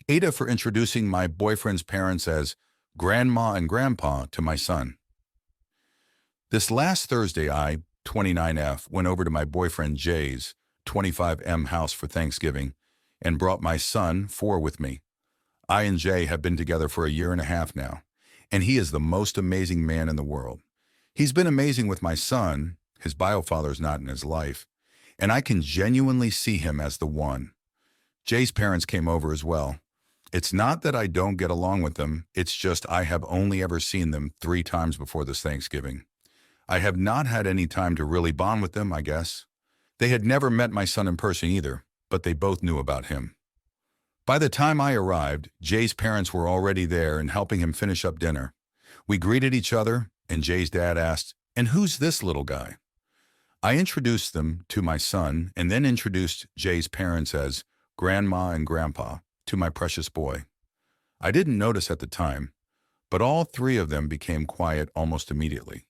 Ada for introducing my boyfriend's parents as Grandma and Grandpa to my son. This last Thursday, I, 29F, went over to my boyfriend Jay's 25M house for Thanksgiving and brought my son, 4, with me. I and Jay have been together for a year and a half now, and he is the most amazing man in the world. He's been amazing with my son, his biofather's not in his life, and I can genuinely see him as the one. Jay's parents came over as well. It's not that I don't get along with them, it's just I have only ever seen them 3 times before this Thanksgiving. I have not had any time to really bond with them, I guess. They had never met my son in person either, but they both knew about him. By the time I arrived, Jay's parents were already there and helping him finish up dinner. We greeted each other, and Jay's dad asked, "And who's this little guy?" I introduced them to my son and then introduced Jay's parents as Grandma and Grandpa to my precious boy. I didn't notice at the time, but all 3 of them became quiet almost immediately.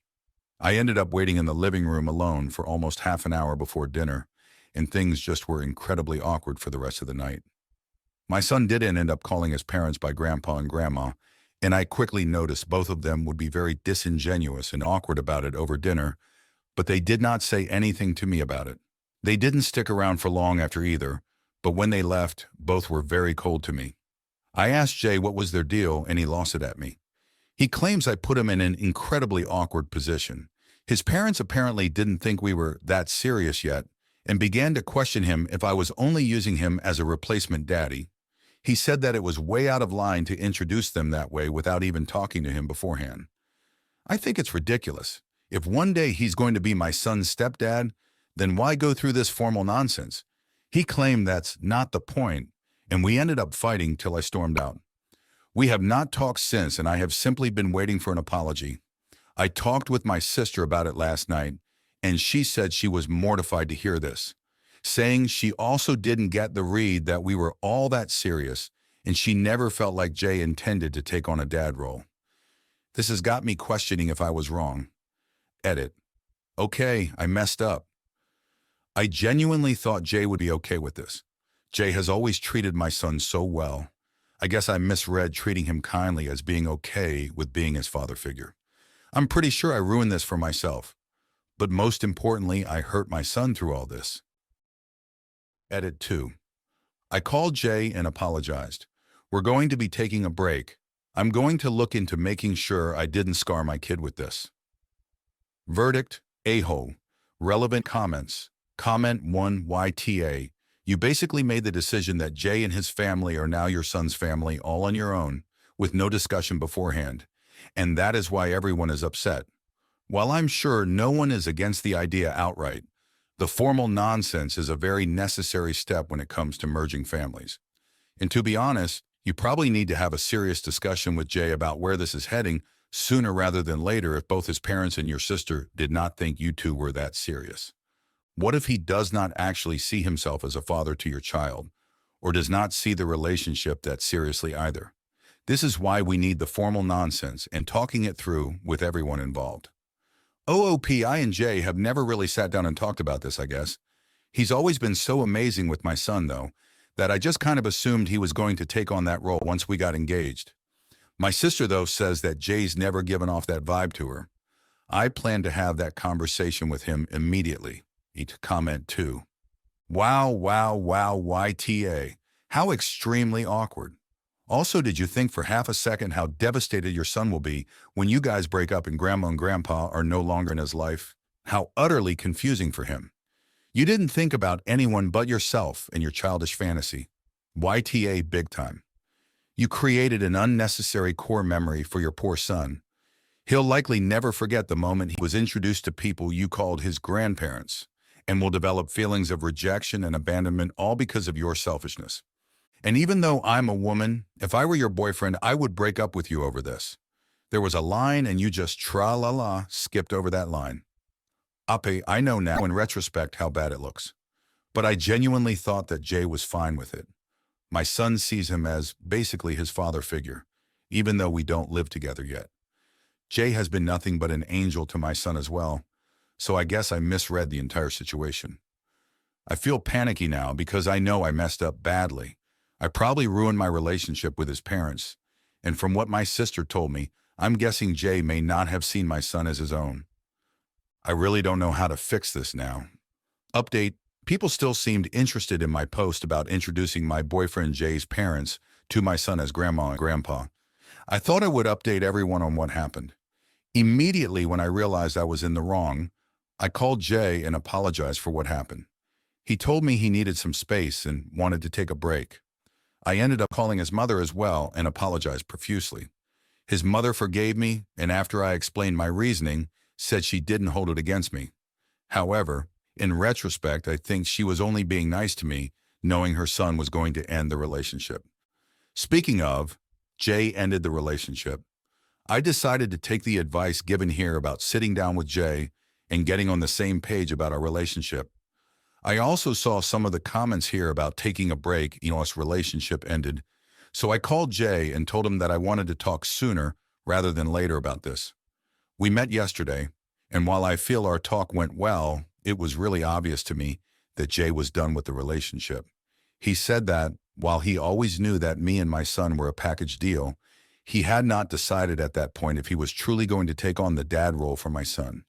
I ended up waiting in the living room alone for almost half an hour before dinner, and things just were incredibly awkward for the rest of the night. My son didn't end up calling his parents by Grandpa and Grandma, and I quickly noticed both of them would be very disingenuous and awkward about it over dinner, but they did not say anything to me about it. They didn't stick around for long after either, but when they left, both were very cold to me. I asked Jay what was their deal, and he lost it at me. He claims I put him in an incredibly awkward position. His parents apparently didn't think we were that serious yet and began to question him if I was only using him as a replacement daddy. He said that it was way out of line to introduce them that way without even talking to him beforehand. I think it's ridiculous. If one day he's going to be my son's stepdad, then why go through this formal nonsense? He claimed that's not the point, and we ended up fighting till I stormed out. We have not talked since, and I have simply been waiting for an apology. I talked with my sister about it last night, and she said she was mortified to hear this, saying she also didn't get the read that we were all that serious, and she never felt like Jay intended to take on a dad role. This has got me questioning if I was wrong. Edit. Okay, I messed up. I genuinely thought Jay would be okay with this. Jay has always treated my son so well. I guess I misread treating him kindly as being okay with being his father figure. I'm pretty sure I ruined this for myself. But most importantly, I hurt my son through all this. Edit 2. I called Jay and apologized. We're going to be taking a break. I'm going to look into making sure I didn't scar my kid with this. Verdict, a-hole. Relevant comments. Comment 1 YTA. You basically made the decision that Jay and his family are now your son's family all on your own, with no discussion beforehand. And that is why everyone is upset. While I'm sure no one is against the idea outright, the formal nonsense is a very necessary step when it comes to merging families. And to be honest, you probably need to have a serious discussion with Jay about where this is heading sooner rather than later if both his parents and your sister did not think you two were that serious. What if he does not actually see himself as a father to your child, or does not see the relationship that seriously either? This is why we need the formal nonsense and talking it through with everyone involved. I and Jay have never really sat down and talked about this, I guess. He's always been so amazing with my son, though, that I just kind of assumed he was going to take on that role once we got engaged. My sister, though, says that Jay's never given off that vibe to her. I plan to have that conversation with him immediately. Comment 2. Wow, YTA. How extremely awkward. Also, did you think for half a second how devastated your son will be when you guys break up and Grandma and Grandpa are no longer in his life? How utterly confusing for him. You didn't think about anyone but yourself and your childish fantasy. YTA big time. You created an unnecessary core memory for your poor son. He'll likely never forget the moment he was introduced to people you called his grandparents, and will develop feelings of rejection and abandonment all because of your selfishness. And even though I'm a woman, if I were your boyfriend, I would break up with you over this. There was a line and you just tra-la-la skipped over that line. Ape, I know now in retrospect how bad it looks. But I genuinely thought that Jay was fine with it. My son sees him as basically his father figure, even though we don't live together yet. Jay has been nothing but an angel to my son as well, so I guess I misread the entire situation. I feel panicky now because I know I messed up badly, I probably ruined my relationship with his parents, and from what my sister told me, I'm guessing Jay may not have seen my son as his own. I really don't know how to fix this now. Update: people still seemed interested in my post about introducing my boyfriend Jay's parents to my son as grandma and grandpa. I thought I would update everyone on what happened. Immediately when I realized I was in the wrong, I called Jay and apologized for what happened. He told me he needed some space and wanted to take a break. I ended up calling his mother as well and apologized profusely. His mother forgave me, and after I explained my reasoning, said she didn't hold it against me. However, in retrospect, I think she was only being nice to me, knowing her son was going to end the relationship. Speaking of, Jay ended the relationship. I decided to take the advice given here about sitting down with Jay and getting on the same page about our relationship. I also saw some of the comments here about taking a break, us relationship ended. So I called Jay and told him that I wanted to talk sooner rather than later about this. We met yesterday, and while I feel our talk went well, it was really obvious to me that Jay was done with the relationship. He said that, while he always knew that me and my son were a package deal, he had not decided at that point if he was truly going to take on the dad role for my son.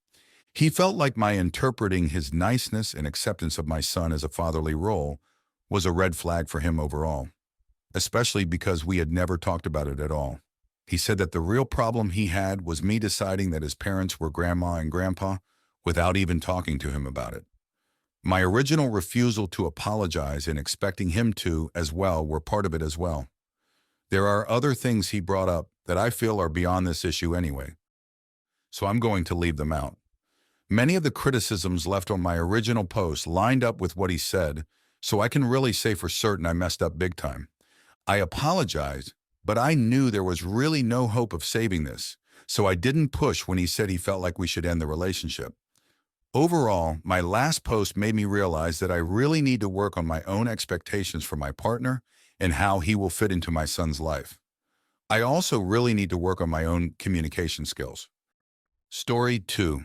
He felt like my interpreting his niceness and acceptance of my son as a fatherly role was a red flag for him overall, especially because we had never talked about it at all. He said that the real problem he had was me deciding that his parents were grandma and grandpa without even talking to him about it. My original refusal to apologize and expecting him to as well were part of it as well. There are other things he brought up that I feel are beyond this issue anyway, so I'm going to leave them out. Many of the criticisms left on my original post lined up with what he said, so I can really say for certain I messed up big time. I apologized, but I knew there was really no hope of saving this, so I didn't push when he said he felt like we should end the relationship. Overall, my last post made me realize that I really need to work on my own expectations for my partner and how he will fit into my son's life. I also really need to work on my own communication skills. Story 2.